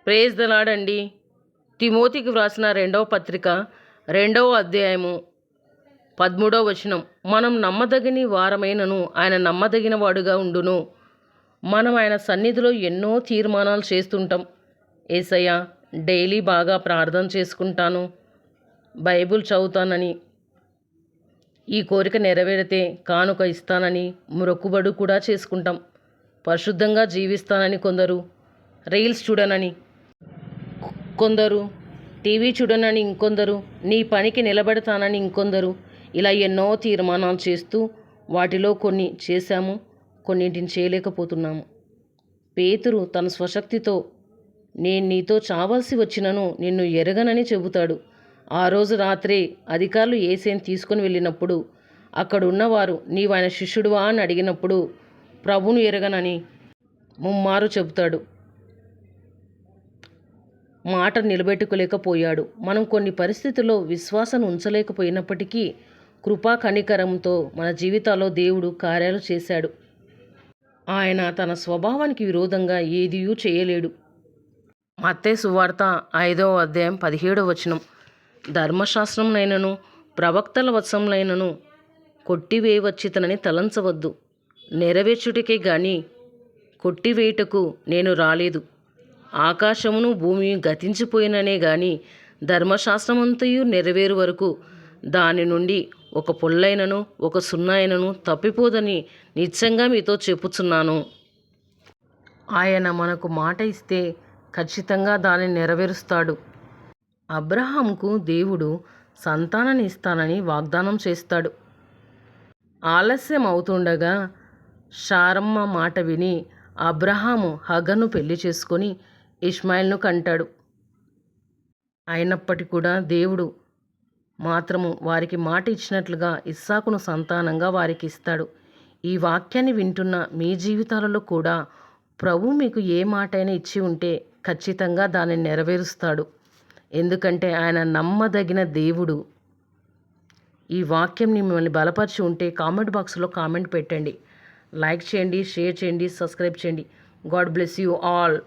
Praise the lord అండి. తిమోతికి వ్రాసిన 2వ పత్రిక 2వ అధ్యాయము 13వ వచనం. మనం నమ్మదగిన వారమైనను ఆయన నమ్మదగిన వాడుగా ఉండును. మనం ఆయన సన్నిధిలో ఎన్నో తీర్మానాలు చేస్తుంటాం. యేసయ్య, డైలీ బాగా ప్రార్థన చేసుకుంటాను, బైబిల్ చదువుతానని, ఈ కోరిక నెరవేరితే కానుక ఇస్తానని మొక్కుబడు కూడా చేసుకుంటాం. పరిశుద్ధంగా జీవిస్తానని కొందరు, రీల్స్ చూడనని కొందరు, టీవీ చూడనని ఇంకొందరు, నీ పనికి నిలబెడతానని ఇంకొందరు, ఇలా ఎన్నో తీర్మానాలు చేస్తూ వాటిలో కొన్ని చేశాము, కొన్నింటిని చేయలేకపోతున్నాము. పేతురు తన స్వశక్తితో నేను నీతో చావాల్సి వచ్చినను నిన్ను ఎరగనని చెబుతాడు. ఆ రోజు రాత్రే అధికారులు యేసుని తీసుకొని వెళ్ళినప్పుడు అక్కడున్నవారు నీవు ఆయన శిష్యుడువా అని అడిగినప్పుడు ప్రభువును ఎరగనని ముమ్మారు చెబుతాడు. మాట నిలబెట్టుకోలేకపోయాడు. మనం కొన్ని పరిస్థితుల్లో విశ్వాసాన్ని ఉంచలేకపోయినప్పటికీ కృపా కనికరంతో మన జీవితాల్లో దేవుడు కార్యాలు చేశాడు. ఆయన తన స్వభావానికి విరోధంగా ఏదియూ చేయలేడు. మత్తయి సువార్త 5వ అధ్యాయం 17వ వచనం. ధర్మశాస్త్రంనైనను ప్రవక్తల వచనములైనను కొట్టివేయవచ్చితనని తలంచవద్దు. నెరవేర్చుటకే గాని కొట్టివేయుటకు నేను రాలేదు. ఆకాశమును భూమి గతించిపోయిననే గాని ధర్మశాస్త్రమంతయు నెరవేరు వరకు దాని నుండి ఒక పొల్లైనను ఒక సున్నైనను తప్పిపోదని నిశ్చయంగా మీతో చెప్పుచున్నాను. ఆయన మనకు మాట ఇస్తే ఖచ్చితంగా దాన్ని నెరవేరుస్తాడు. అబ్రహాముకు దేవుడు సంతానాన్ని ఇస్తానని వాగ్దానం చేస్తాడు. ఆలస్యం అవుతుండగా శారమ్మ మాట విని అబ్రహాము హగర్ను పెళ్లి చేసుకొని ఇష్మాయిల్ను కంటాడు. అయినప్పటికీ కూడా దేవుడు మాత్రము వారికి మాట ఇచ్చినట్లుగా ఇస్సాకును సంతానంగా వారికి ఇస్తాడు. ఈ వాక్యాన్ని వింటున్న మీ జీవితాలలో కూడా ప్రభు మీకు ఏ మాట అయినా ఇచ్చి ఉంటే ఖచ్చితంగా దాన్ని నెరవేరుస్తాడు. ఎందుకంటే ఆయన నమ్మదగిన దేవుడు. ఈ వాక్యం మిమ్మల్ని బలపరిచి ఉంటే కామెంట్ బాక్స్లో కామెంట్ పెట్టండి, లైక్ చేయండి, షేర్ చేయండి, సబ్స్క్రైబ్ చేయండి. God bless you all.